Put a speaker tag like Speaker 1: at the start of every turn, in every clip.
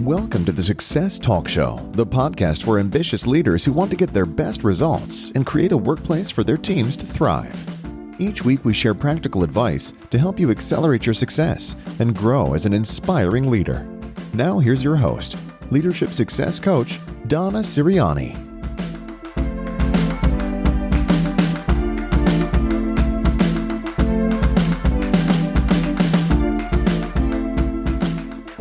Speaker 1: Welcome to the Success Talk Show, the podcast for ambitious leaders who want to get their best results and create a workplace for their teams to thrive. Each week, we share practical advice to help you accelerate your success and grow as an inspiring leader. Now, here's your host, Leadership Success Coach, Donna Siriani.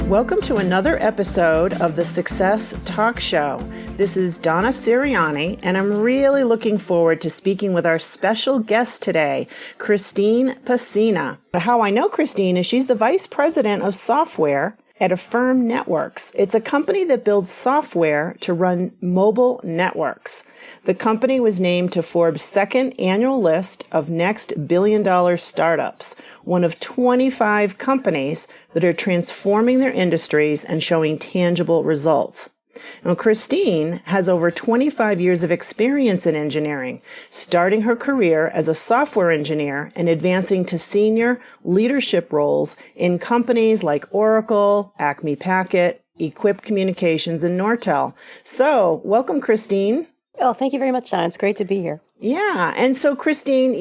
Speaker 2: Welcome to another episode of the Success Talk Show. This is Donna Siriani, and I'm really looking forward to speaking with our special guest today, Christine Pecina. How I know Christine is she's the Vice President of Software at Affirmed Networks. It's a company that builds software to run mobile networks. The company was named to Forbes' second annual list of next billion-dollar startups, one of 25 companies that are transforming their industries and showing tangible results. Now, Christine has over 25 years of experience in engineering, starting her career as a software engineer and advancing to senior leadership roles in companies like Oracle, Acme Packet, Equip Communications, and Nortel. So, welcome, Christine.
Speaker 3: Oh, thank you very much, Donna. It's great to be here.
Speaker 2: Yeah. And so, Christine,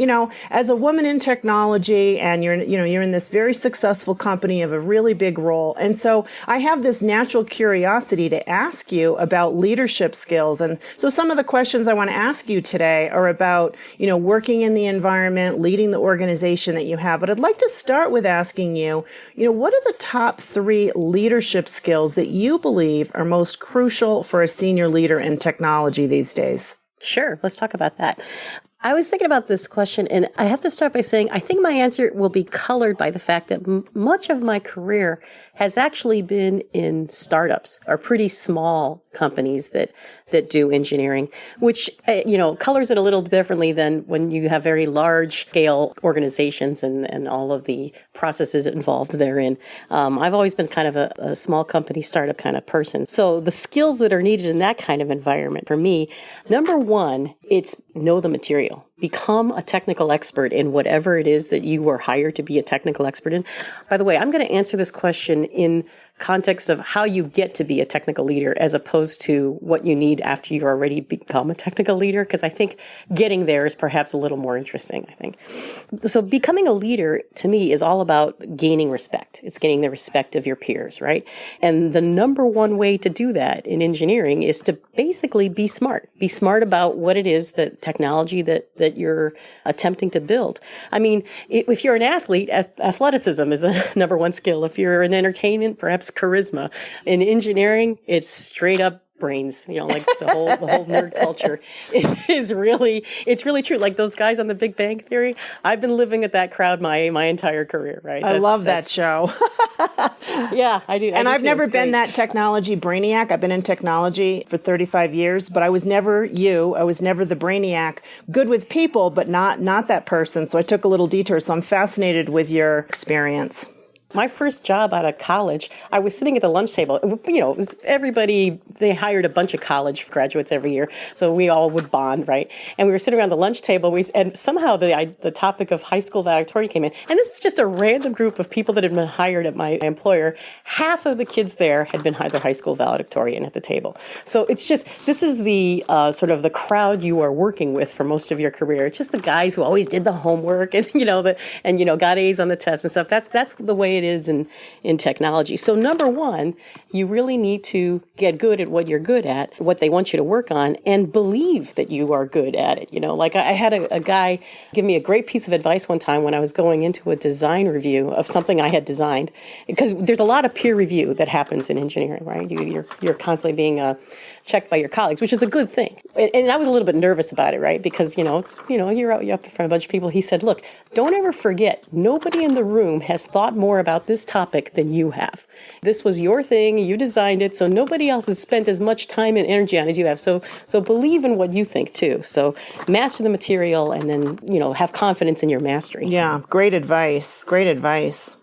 Speaker 2: as a woman in technology and you're in this very successful company, you have a really big role. And so I have this natural curiosity to ask you about leadership skills. And so some of the questions I want to ask you today are about, working in the environment, leading the organization that you have. But I'd like to start with asking you, what are the top 3 leadership skills that you believe are most crucial for a senior leader in technology these days?
Speaker 3: Sure. Let's talk about that. I was thinking about this question, and I have to start by saying I think my answer will be colored by the fact that much of my career has actually been in startups or pretty small companies that do engineering, which, colors it a little differently than when you have very large scale organizations and all of the processes involved therein. I've always been kind of a small company startup kind of person. So the skills that are needed in that kind of environment for me, number one, it's know the material. Become a technical expert in whatever it is that you were hired to be a technical expert in. By the way, I'm going to answer this question in context of how you get to be a technical leader as opposed to what you need after you already become a technical leader, because I think getting there is perhaps a little more interesting, I think. So becoming a leader to me is all about gaining respect. It's gaining the respect of your peers, right? And the number one way to do that in engineering is to basically be smart. Be smart about what it is that technology that you're attempting to build. I mean, if you're an athlete, athleticism is a number one skill. If you're in entertainment, perhaps charisma. In engineering, it's straight up brains, like the whole nerd culture is really, it's really true. Like those guys on The Big Bang Theory, I've been living at that crowd my entire career, right?
Speaker 2: I love that show.
Speaker 3: Yeah, I do.
Speaker 2: And I've never been that technology brainiac. I've been in technology for 35 years, but I was never you. I was never the brainiac. Good with people, but not that person. So I took a little detour. So I'm fascinated with your experience.
Speaker 3: My first job out of college, I was sitting at the lunch table. It was everybody, they hired a bunch of college graduates every year. So we all would bond, right? And we were sitting around the lunch table, and somehow the topic of high school valedictorian came in. And this is just a random group of people that had been hired at my employer. Half of the kids there had been either high school valedictorian at the table. So it's just, this is the sort of the crowd you are working with for most of your career. It's just the guys who always did the homework and, got A's on the test and stuff. That's the way it is in technology. So number one, you really need to get good at what you're good at, what they want you to work on, and believe that you are good at it. Like I had a guy give me a great piece of advice one time when I was going into a design review of something I had designed, because there's a lot of peer review that happens in engineering, right? You're constantly being checked by your colleagues, which is a good thing. And I was a little bit nervous about it, right? Because, you're up in front of a bunch of people. He said, look, don't ever forget, nobody in the room has thought more about this topic than you have. This was your thing. You designed it. So nobody else has spent as much time and energy on it as you have. So believe in what you think too. So master the material and then, have confidence in your mastery.
Speaker 2: Yeah. Great advice. Great advice.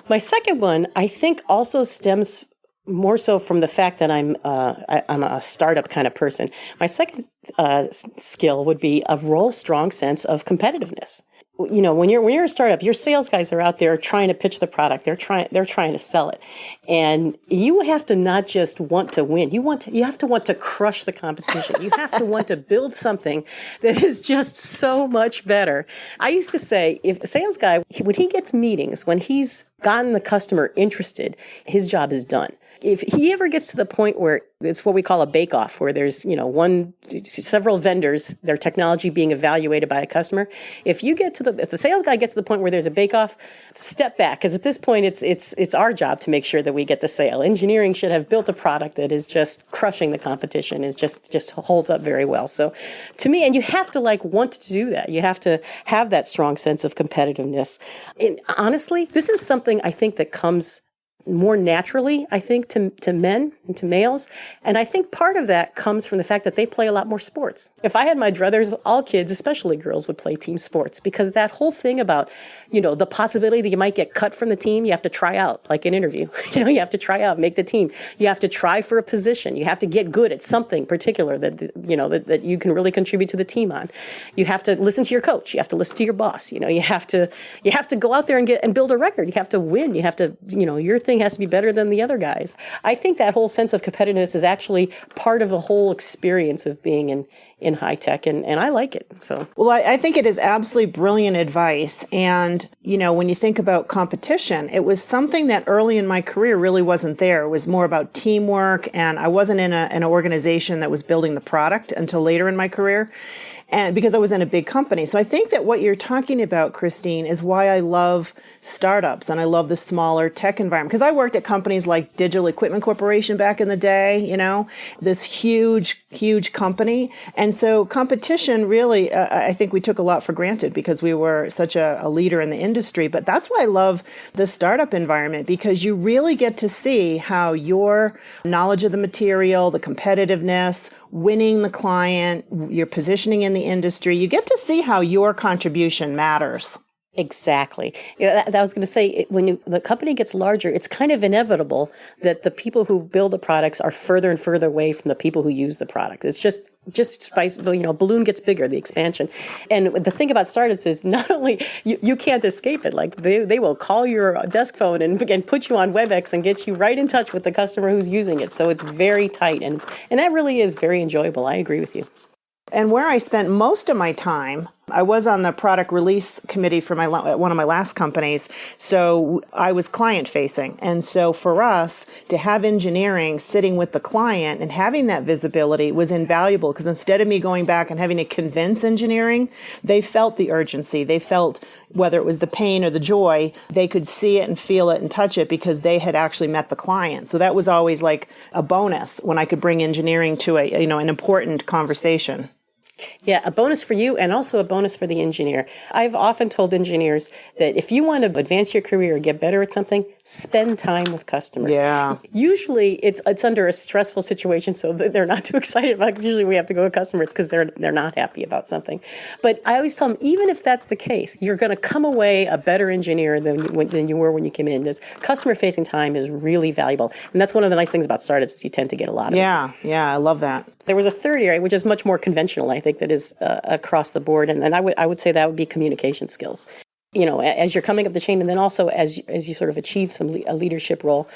Speaker 3: My second one, I think also stems more so from the fact that I'm a startup kind of person. My second skill would be a real strong sense of competitiveness. when you're a startup, your sales guys are out there trying to pitch the product. They're trying to sell it. And you have to not just want to win. You have to want to crush the competition. You have to want to build something that is just so much better. I used to say, if a sales guy, when he gets meetings, when he's gotten the customer interested, his job is done. If he ever gets to the point where it's what we call a bake-off, where there's, several vendors, their technology being evaluated by a customer, if the sales guy gets to the point where there's a bake-off, step back, because at this point it's our job to make sure that we get the sale. Engineering should have built a product that is just crushing the competition, is just holds up very well. So, to me, and you have to want to do that. You have to have that strong sense of competitiveness. And honestly, this is something I think that comes more naturally, I think, to men and to males. And I think part of that comes from the fact that they play a lot more sports. If I had my druthers, all kids, especially girls, would play team sports, because that whole thing about, the possibility that you might get cut from the team, you have to try out, like an interview. You have to try out, make the team. You have to try for a position. You have to get good at something particular that you can really contribute to the team on. You have to listen to your coach. You have to listen to your boss. You have to go out there and build a record. You have to win. You have to, your thing has to be better than the other guys. I think that whole sense of competitiveness is actually part of the whole experience of being in high tech, and I like it. So,
Speaker 2: well, I think it is absolutely brilliant advice. And, when you think about competition, it was something that early in my career really wasn't there. It was more about teamwork, and I wasn't in an organization that was building the product until later in my career. And because I was in a big company. So I think that what you're talking about, Christine, is why I love startups and I love the smaller tech environment. Because I worked at companies like Digital Equipment Corporation back in the day, this huge, huge company. And so competition really, I think we took a lot for granted because we were such a leader in the industry. But that's why I love the startup environment, because you really get to see how your knowledge of the material, the competitiveness, winning the client, your positioning in the industry, you get to see how your contribution matters.
Speaker 3: Exactly. That I was going to say, when the company gets larger, it's kind of inevitable that the people who build the products are further and further away from the people who use the product. It's just spice, balloon gets bigger, the expansion. And the thing about startups is not only you can't escape it, they will call your desk phone and put you on WebEx and get you right in touch with the customer who's using it. So it's very tight, and that really is very enjoyable. I agree with you.
Speaker 2: And where I spent most of my time, I was on the product release committee for one of my last companies. So I was client facing. And so for us to have engineering sitting with the client and having that visibility was invaluable, because instead of me going back and having to convince engineering, they felt the urgency. They felt whether it was the pain or the joy, they could see it and feel it and touch it because they had actually met the client. So that was always like a bonus when I could bring engineering to an important conversation.
Speaker 3: Yeah, a bonus for you and also a bonus for the engineer. I've often told engineers that if you want to advance your career or get better at something, spend time with customers.
Speaker 2: Yeah.
Speaker 3: Usually it's under a stressful situation, so they're not too excited about it, because usually we have to go to customers because they're not happy about something. But I always tell them, even if that's the case, you're going to come away a better engineer than you were when you came in. This customer-facing time is really valuable. And that's one of the nice things about startups, is you tend to get a lot of it.
Speaker 2: Yeah, I love that.
Speaker 3: There was a third area, which is much more conventional, I think, that is across the board. And I would say that would be communication skills. As you're coming up the chain, and then also as you sort of achieve a leadership role,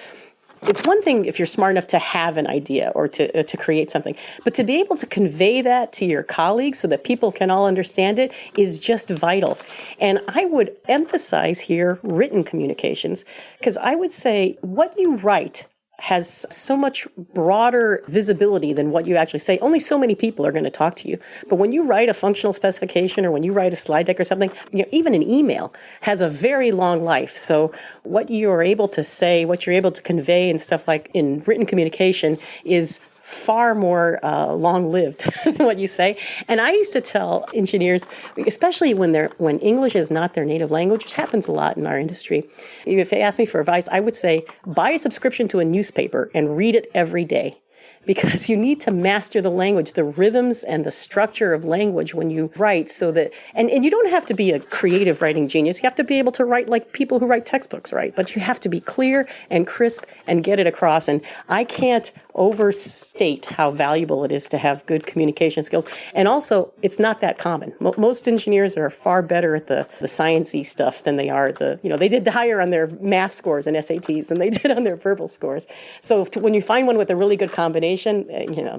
Speaker 3: it's one thing if you're smart enough to have an idea or to create something, but to be able to convey that to your colleagues so that people can all understand it is just vital. And I would emphasize here written communications, because I would say what you write has so much broader visibility than what you actually say. Only so many people are going to talk to you. But when you write a functional specification or when you write a slide deck or something, even an email has a very long life. So what you're able to say, what you're able to convey and stuff like in written communication is far more long-lived than what you say. And I used to tell engineers, especially when English is not their native language, which happens a lot in our industry, if they ask me for advice, I would say, buy a subscription to a newspaper and read it every day. because you need to master the language, the rhythms and the structure of language when you write, so that, and you don't have to be a creative writing genius. You have to be able to write like people who write textbooks, right? But you have to be clear and crisp and get it across. And I can't overstate how valuable it is to have good communication skills. And also, it's not that common. Most engineers are far better at the sciencey stuff than they are at they did higher on their math scores and SATs than they did on their verbal scores. So when you find one with a really good combination,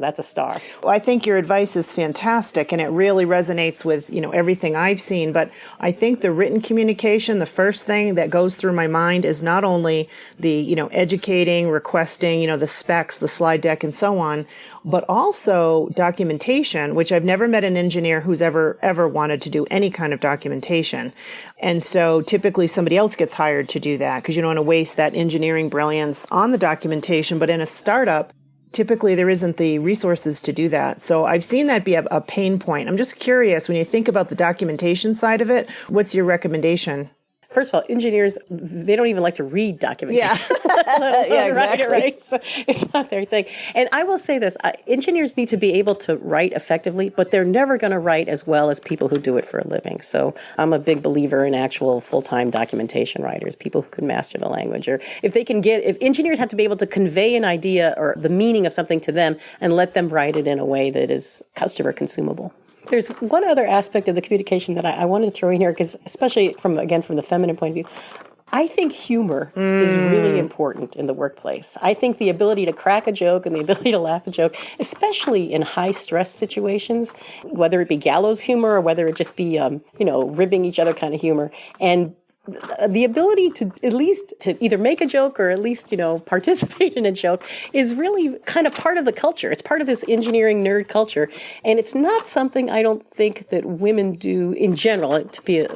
Speaker 3: that's a star.
Speaker 2: Well, I think your advice is fantastic, and it really resonates with, everything I've seen. But I think the written communication, the first thing that goes through my mind is not only the, educating, requesting, the specs, the slide deck, and so on, but also documentation, which I've never met an engineer who's ever wanted to do any kind of documentation. And so typically somebody else gets hired to do that because you don't want to waste that engineering brilliance on the documentation. But in a startup, typically there isn't the resources to do that. So I've seen that be a pain point. I'm just curious, when you think about the documentation side of it, what's your recommendation?
Speaker 3: First of all, engineers, they don't even like to read documentation.
Speaker 2: Yeah, yeah, exactly.
Speaker 3: Right? So it's not their thing. And I will say this, engineers need to be able to write effectively, but they're never going to write as well as people who do it for a living. So I'm a big believer in actual full-time documentation writers, people who can master the language. Or if engineers have to be able to convey an idea or the meaning of something to them and let them write it in a way that is customer consumable. There's one other aspect of the communication that I wanted to throw in here, because especially from the feminine point of view, I think humor is really important in the workplace. I think the ability to crack a joke and the ability to laugh a joke, especially in high stress situations, whether it be gallows humor or whether it just be, ribbing each other kind of humor, and the ability to at least to either make a joke or at least, participate in a joke is really kind of part of the culture. It's part of this engineering nerd culture. And it's not something I don't think that women do in general,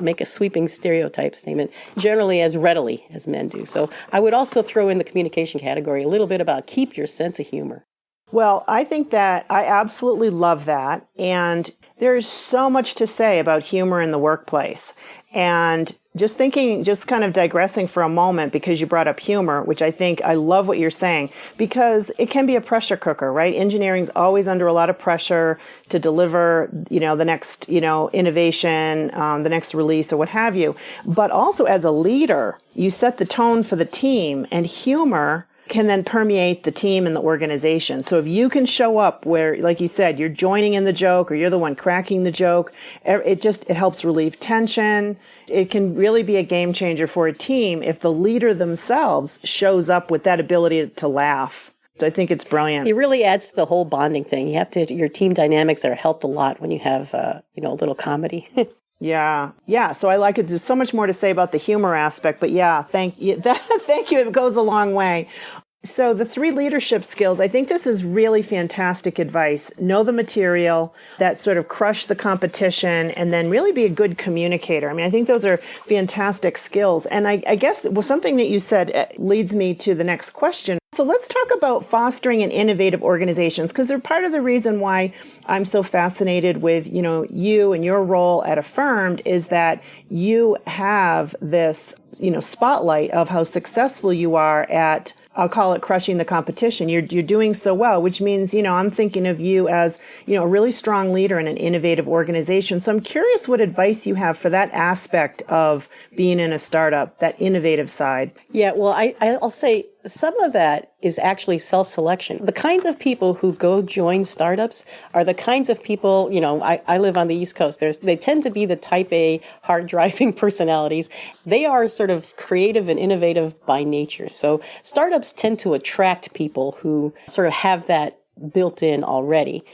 Speaker 3: make a sweeping stereotype statement, generally as readily as men do. So I would also throw in the communication category a little bit about keep your sense of humor.
Speaker 2: Well, I think that I absolutely love that. And there's so much to say about humor in the workplace. And just kind of digressing for a moment, because you brought up humor, which I love what you're saying, because it can be a pressure cooker, right? Engineering's always under a lot of pressure to deliver, the next, innovation, the next release or what have you. But also as a leader, you set the tone for the team, and humor can then permeate the team and the organization. So if you can show up where, like you said, you're joining in the joke or you're the one cracking the joke, it helps relieve tension. It can really be a game changer for a team if the leader themselves shows up with that ability to laugh. So I think it's brilliant.
Speaker 3: It really adds to the whole bonding thing. Your team dynamics are helped a lot when you have, a little comedy.
Speaker 2: Yeah. So I like it. There's so much more to say about the humor aspect, but yeah, thank you. Thank you. It goes a long way. So the 3 leadership skills, I think this is really fantastic advice. Know the material, that sort of crush the competition, and then really be a good communicator. I mean, I think those are fantastic skills. And I guess something that you said leads me to the next question. So let's talk about fostering and innovative organizations, because they're part of the reason why I'm so fascinated with, you and your role at Affirmed is that you have this, spotlight of how successful you are at, I'll call it crushing the competition. You're doing so well, which means, I'm thinking of you as, a really strong leader in an innovative organization. So I'm curious what advice you have for that aspect of being in a startup, that innovative side.
Speaker 3: Yeah, well, I'll say some of that is actually self-selection. The kinds of people who go join startups are the kinds of people, I live on the East Coast. They tend to be the type A, hard-driving personalities. They are sort of creative and innovative by nature. So startups tend to attract people who sort of have that built in already.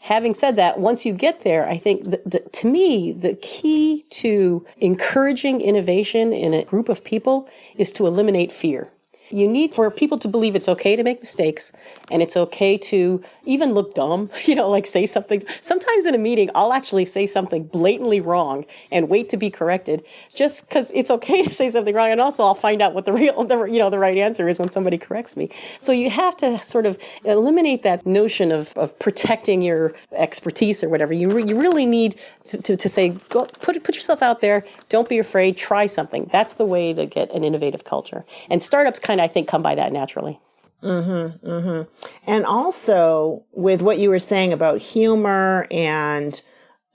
Speaker 3: Having said that, once you get there, I think to me, the key to encouraging innovation in a group of people is to eliminate fear. You need for people to believe it's okay to make mistakes, and it's okay to even look dumb, like say something. Sometimes in a meeting, I'll actually say something blatantly wrong and wait to be corrected just because it's okay to say something wrong. And also I'll find out what the right answer is when somebody corrects me. So you have to sort of eliminate that notion of protecting your expertise or whatever. You really need to say, go put yourself out there. Don't be afraid. Try something. That's the way to get an innovative culture. And startups I think come by that naturally.
Speaker 2: And also with what you were saying about humor and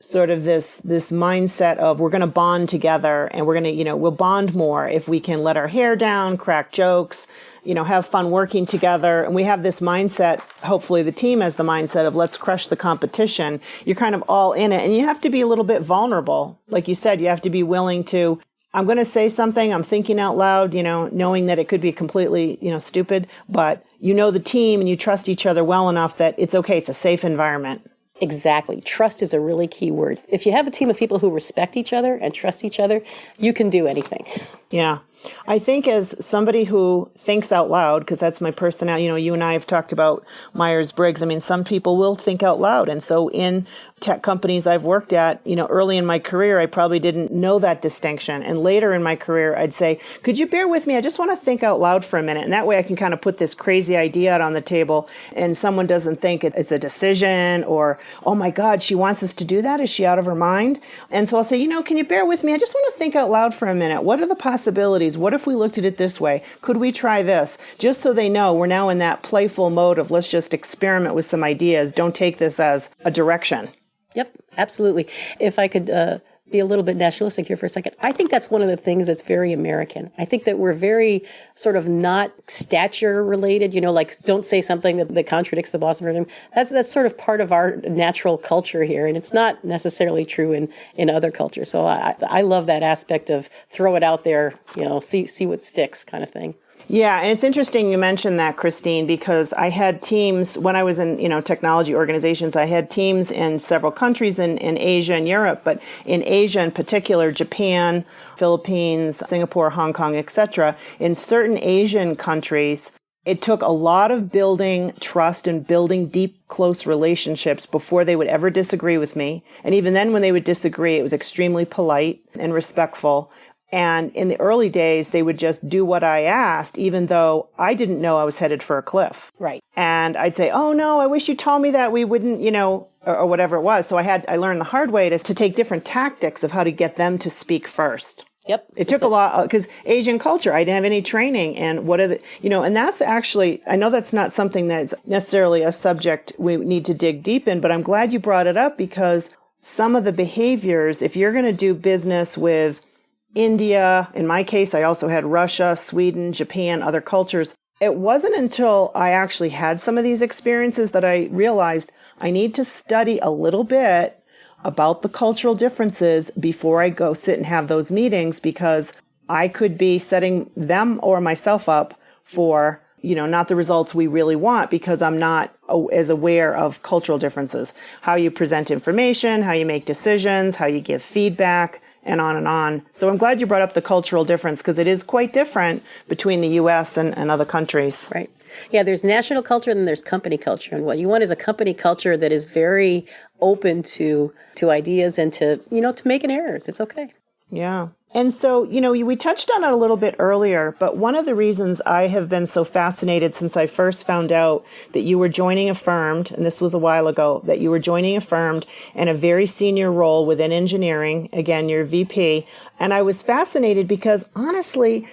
Speaker 2: sort of this mindset of we're going to bond together and we're going to, we'll bond more if we can let our hair down, crack jokes, have fun working together. And we have this mindset, hopefully the team has the mindset of let's crush the competition. You're kind of all in it, and you have to be a little bit vulnerable. Like you said, you have to be willing to, I'm going to say something, I'm thinking out loud, knowing that it could be completely, stupid, but the team and you trust each other well enough that it's okay. It's a safe environment.
Speaker 3: Exactly. Trust is a really key word. If you have a team of people who respect each other and trust each other, you can do anything.
Speaker 2: Yeah. I think as somebody who thinks out loud, because that's my personality, you and I have talked about Myers-Briggs. I mean, some people will think out loud. And so in tech companies I've worked at, early in my career, I probably didn't know that distinction. And later in my career, I'd say, could you bear with me? I just want to think out loud for a minute. And that way I can kind of put this crazy idea out on the table and someone doesn't think it's a decision or, oh my God, she wants us to do that. Is she out of her mind? And so I'll say, can you bear with me? I just want to think out loud for a minute. What are the possibilities? What if we looked at it this way? Could we try this? Just so they know we're now in that playful mode of let's just experiment with some ideas. Don't take this as a direction.
Speaker 3: Yep, absolutely. If I could be a little bit nationalistic here for a second, I think that's one of the things that's very American. I think that we're very sort of not stature related, like don't say something that contradicts the boss of everything. That's sort of part of our natural culture here, and it's not necessarily true in other cultures. So I love that aspect of throw it out there, see what sticks kind of thing.
Speaker 2: Yeah, and it's interesting you mentioned that, Christine, because I had teams when I was in, technology organizations. I had teams in several countries in Asia and Europe, but in Asia in particular, Japan, Philippines, Singapore, Hong Kong, etc. In certain Asian countries, it took a lot of building trust and building deep, close relationships before they would ever disagree with me. And even then, when they would disagree, it was extremely polite and respectful. And in the early days, they would just do what I asked, even though I didn't know I was headed for a cliff.
Speaker 3: Right.
Speaker 2: And I'd say, oh, no, I wish you told me that we wouldn't, or whatever it was. So I learned the hard way to take different tactics of how to get them to speak first.
Speaker 3: Yep.
Speaker 2: It took a lot because Asian culture, I didn't have any training. And what are the, and that's actually, I know that's not something that's necessarily a subject we need to dig deep in, but I'm glad you brought it up because some of the behaviors, if you're going to do business with India, in my case, I also had Russia, Sweden, Japan, other cultures. It wasn't until I actually had some of these experiences that I realized I need to study a little bit about the cultural differences before I go sit and have those meetings because I could be setting them or myself up for, not the results we really want because I'm not as aware of cultural differences, how you present information, how you make decisions, how you give feedback, and on and on. So I'm glad you brought up the cultural difference because it is quite different between the U.S. and other countries.
Speaker 3: Right. Yeah, there's national culture and there's company culture. And what you want is a company culture that is very open to ideas and to making errors. It's okay.
Speaker 2: Yeah. And so, we touched on it a little bit earlier, but one of the reasons I have been so fascinated since I first found out that you were joining Affirmed, and this was a while ago, that you were joining Affirmed in a very senior role within engineering, again, you're VP, and I was fascinated because honestly,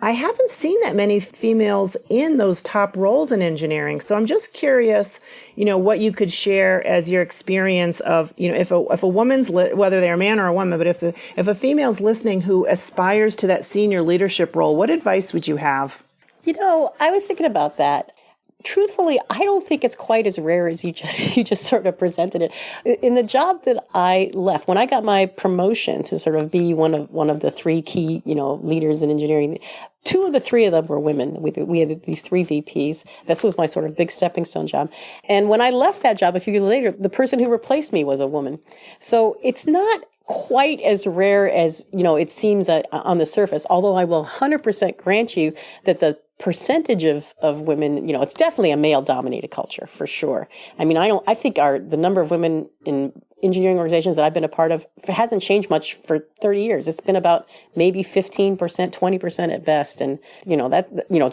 Speaker 2: I haven't seen that many females in those top roles in engineering. So I'm just curious, what you could share as your experience of, if a woman's, whether they're a man or a woman, but if a female's listening who aspires to that senior leadership role, what advice would you have?
Speaker 3: I was thinking about that. Truthfully, I don't think it's quite as rare as you just sort of presented it. In the job that I left, when I got my promotion to sort of be one of the three key, leaders in engineering, 2 of the 3 of them were women. We had these 3 VPs. This was my sort of big stepping stone job. And when I left that job a few years later, the person who replaced me was a woman. So it's not quite as rare as, it seems on the surface, although I will 100% grant you that the percentage of women, it's definitely a male-dominated culture for sure. I mean, I think the number of women in engineering organizations that I've been a part of hasn't changed much for 30 years. It's been about maybe 15%, 20% at best. And,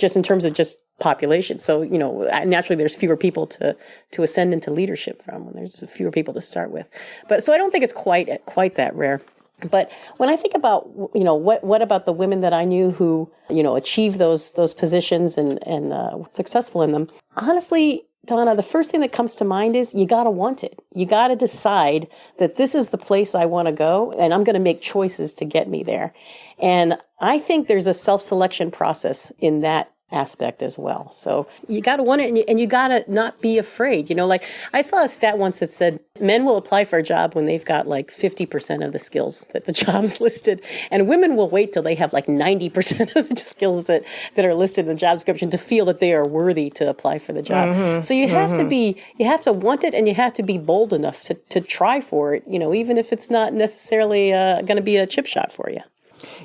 Speaker 3: just in terms of just population. So, naturally there's fewer people to ascend into leadership from when there's fewer people to start with. But so I don't think it's quite that rare. But when I think about, what about the women that I knew who, achieved those positions and were successful in them, honestly, Donna, the first thing that comes to mind is you got to want it. You got to decide that this is the place I want to go, and I'm going to make choices to get me there. And I think there's a self-selection process in that aspect as well. So you got to want it, and you got to not be afraid. Like I saw a stat once that said men will apply for a job when they've got like 50% of the skills that the job's listed, and women will wait till they have like 90% of the skills that are listed in the job description to feel that they are worthy to apply for the job. So you have to want it, and you have to be bold enough to try for it, even if it's not necessarily going to be a chip shot for you.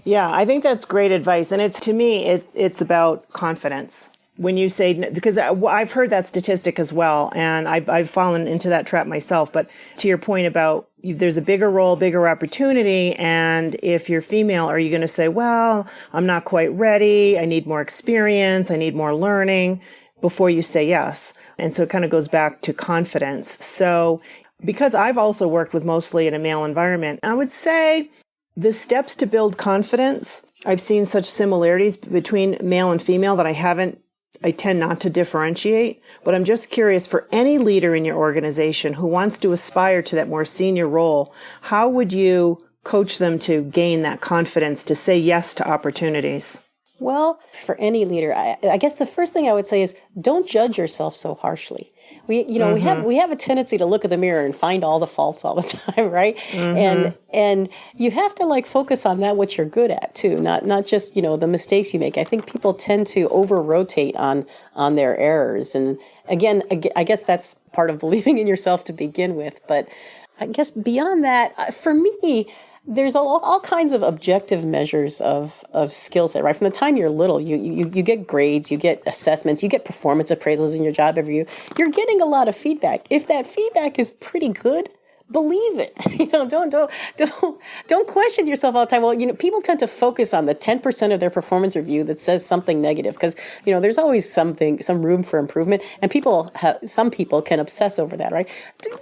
Speaker 2: Yeah, I think that's great advice. And to me, it's about confidence. When you say, because I've heard that statistic as well, and I've fallen into that trap myself. But to your point about there's a bigger role, bigger opportunity. And if you're female, are you going to say, well, I'm not quite ready. I need more experience. I need more learning before you say yes. And so it kind of goes back to confidence. So because I've also worked with mostly in a male environment, I would say the steps to build confidence, I've seen such similarities between male and female that I tend not to differentiate. But I'm just curious, for any leader in your organization who wants to aspire to that more senior role, how would you coach them to gain that confidence to say yes to opportunities?
Speaker 3: Well, for any leader, I guess the first thing I would say is don't judge yourself so harshly. We have a tendency to look at the mirror and find all the faults all the time, right? And you have to focus on what you're good at too, not just the mistakes you make. I think people tend to over rotate on their errors, and again, I guess that's part of believing in yourself to begin with. But I guess beyond that, for me, there's all kinds of objective measures of skill set, right? From the time you're little, you get grades, you get assessments, you get performance appraisals in your job every year. You're getting a lot of feedback. If that feedback is pretty good, believe it. Don't question yourself all the time. Well, people tend to focus on the 10% of their performance review that says something negative because, there's always some room for improvement, and some people can obsess over that, right?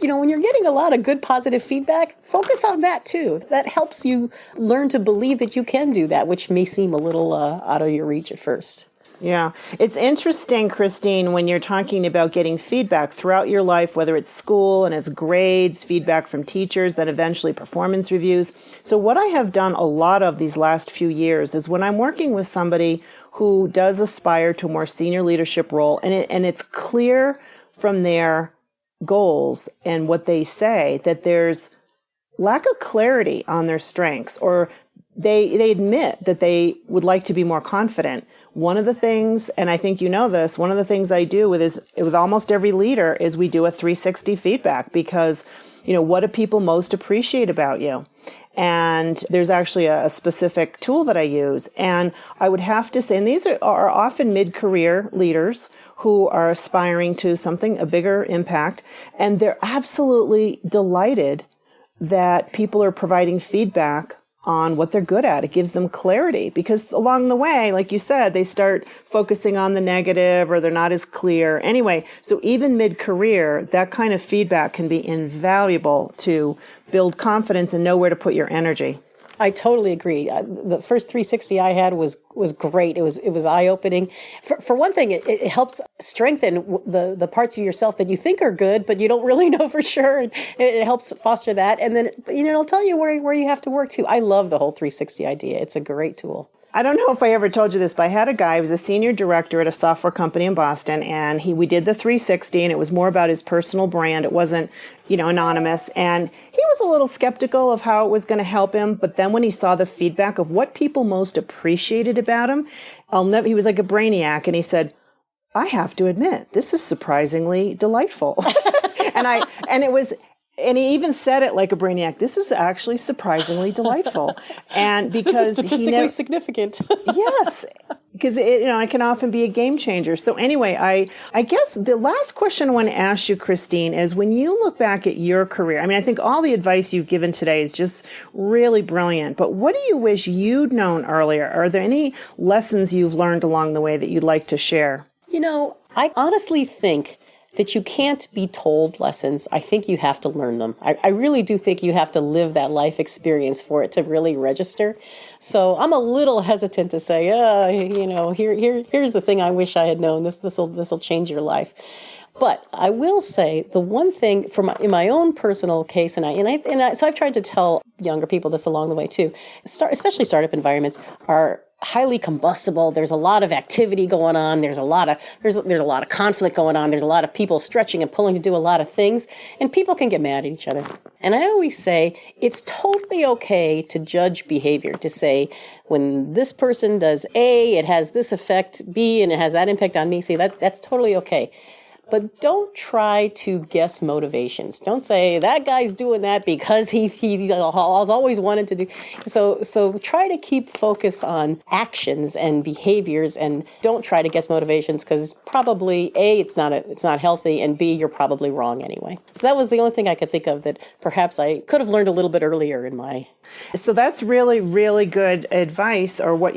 Speaker 3: When you're getting a lot of good positive feedback, focus on that too. That helps you learn to believe that you can do that, which may seem a little out of your reach at first.
Speaker 2: Yeah. It's interesting, Christine, when you're talking about getting feedback throughout your life, whether it's school and it's grades, feedback from teachers, then eventually performance reviews. So what I have done a lot of these last few years is when I'm working with somebody who does aspire to a more senior leadership role, and it's clear from their goals and what they say that there's lack of clarity on their strengths, or they admit that they would like to be more confident. One of the things, and I think you know this, one of the things I do with almost every leader is we do a 360 feedback because, what do people most appreciate about you? And there's actually a specific tool that I use. And I would have to say, and these are often mid-career leaders who are aspiring to a bigger impact, and they're absolutely delighted that people are providing feedback on what they're good at. It gives them clarity because along the way, like you said, they start focusing on the negative or they're not as clear. Anyway, so even mid-career, that kind of feedback can be invaluable to build confidence and know where to put your energy.
Speaker 3: I totally agree. The first 360 I had was great. It was eye-opening. For one thing, it helps strengthen the parts of yourself that you think are good, but you don't really know for sure. And it helps foster that. And then, it'll tell you where you have to work too. I love the whole 360 idea. It's a great tool.
Speaker 2: I don't know if I ever told you this, but I had a guy who was a senior director at a software company in Boston, and we did the 360, and it was more about his personal brand. It wasn't, anonymous. And he was a little skeptical of how it was going to help him. But then when he saw the feedback of what people most appreciated about him, he was like a brainiac, and he said, I have to admit, this is surprisingly delightful. And he even said it like a brainiac. This is actually surprisingly delightful, and because
Speaker 3: this is statistically significant.
Speaker 2: Yes, because it can often be a game changer. So anyway, I guess the last question I want to ask you, Christine, is when you look back at your career. I think all the advice you've given today is just really brilliant. But what do you wish you'd known earlier? Are there any lessons you've learned along the way that you'd like to share?
Speaker 3: I honestly think that you can't be told lessons. I think you have to learn them. I really do think you have to live that life experience for it to really register. So I'm a little hesitant to say, here's the thing I wish I had known. This will change your life. But I will say the one thing in my own personal case, so I've tried to tell younger people this along the way too. Especially startup environments are highly combustible. There's a lot of activity going on. There's a lot of conflict going on. There's a lot of people stretching and pulling to do a lot of things, and people can get mad at each other. And I always say it's totally okay to judge behavior, to say when this person does A, it has this effect, B, and it has that impact on me. See, that's totally okay. But don't try to guess motivations. Don't say that guy's doing that because he's always wanted to do. So try to keep focus on actions and behaviors, and don't try to guess motivations, because probably A, it's not healthy, and B, you're probably wrong anyway. So that was the only thing I could think of that perhaps I could have learned a little bit earlier in my.
Speaker 2: So that's really, really good advice, or what,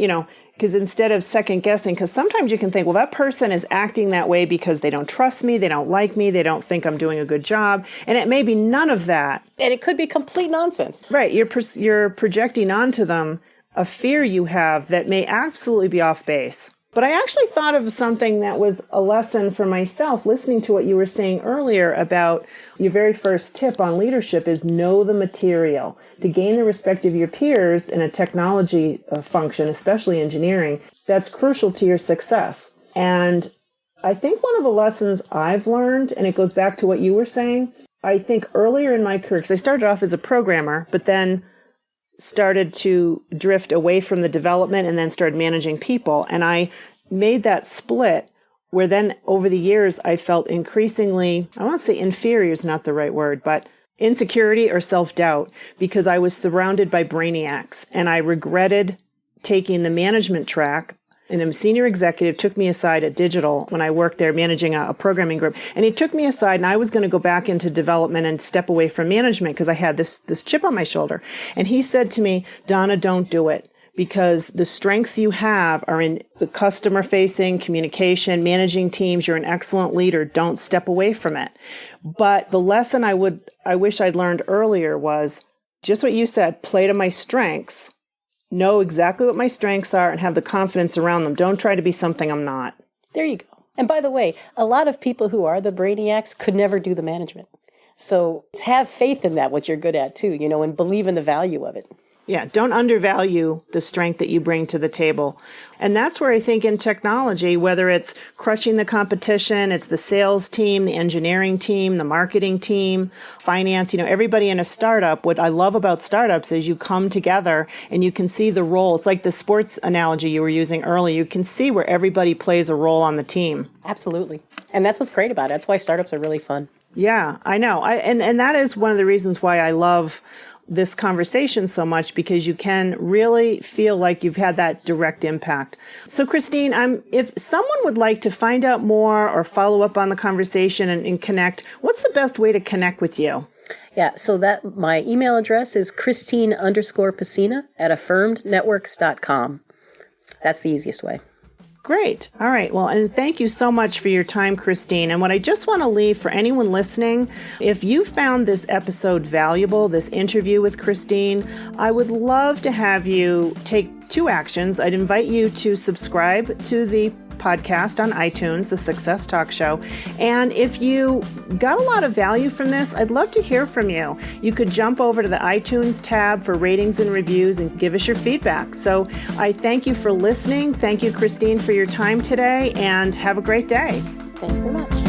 Speaker 2: because instead of second guessing, because sometimes you can think, well, that person is acting that way because they don't trust me, they don't like me, they don't think I'm doing a good job. And it may be none of that.
Speaker 3: And it could be complete nonsense.
Speaker 2: Right. You're projecting onto them a fear you have that may absolutely be off base. But I actually thought of something that was a lesson for myself, listening to what you were saying earlier about your very first tip on leadership is know the material. To gain the respect of your peers in a technology function, especially engineering, that's crucial to your success. And I think one of the lessons I've learned, and it goes back to what you were saying, I think earlier in my career, because I started off as a programmer, but then started to drift away from the development and then started managing people. And I made that split where then over the years, I felt increasingly, I won't say inferior is not the right word, but insecurity or self-doubt, because I was surrounded by brainiacs and I regretted taking the management track. And a senior executive took me aside at Digital when I worked there managing a programming group. And he took me aside, and I was going to go back into development and step away from management because I had this chip on my shoulder. And he said to me, Donna, don't do it, because the strengths you have are in the customer-facing, communication, managing teams. You're an excellent leader. Don't step away from it. But the lesson I wish I'd learned earlier was just what you said, play to my strengths. Know exactly what my strengths are and have the confidence around them. Don't try to be something I'm not.
Speaker 3: There you go. And by the way, a lot of people who are the brainiacs could never do the management. So have faith in that, what you're good at too, and believe in the value of it.
Speaker 2: Yeah, don't undervalue the strength that you bring to the table. And that's where I think in technology, whether it's crushing the competition, it's the sales team, the engineering team, the marketing team, finance, everybody in a startup. What I love about startups is you come together and you can see the role. It's like the sports analogy you were using earlier. You can see where everybody plays a role on the team.
Speaker 3: Absolutely. And that's what's great about it. That's why startups are really fun.
Speaker 2: Yeah, I know. And that is one of the reasons why I love this conversation so much, because you can really feel like you've had that direct impact. So Christine, if someone would like to find out more or follow up on the conversation and connect, what's the best way to connect with you?
Speaker 3: Yeah, so my email address is Christine_Pecina at affirmednetworks.com. That's the easiest way.
Speaker 2: Great. All right. Well, and thank you so much for your time, Christine. And what I just want to leave for anyone listening, if you found this episode valuable, this interview with Christine, I would love to have you take 2 actions. I'd invite you to subscribe to the podcast on iTunes, the Success Talk Show. And if you got a lot of value from this, I'd love to hear from you. You could jump over to the iTunes tab for ratings and reviews and give us your feedback. So I thank you for listening. Thank you, Christine, for your time today, and have a great day.
Speaker 3: Thank you very much.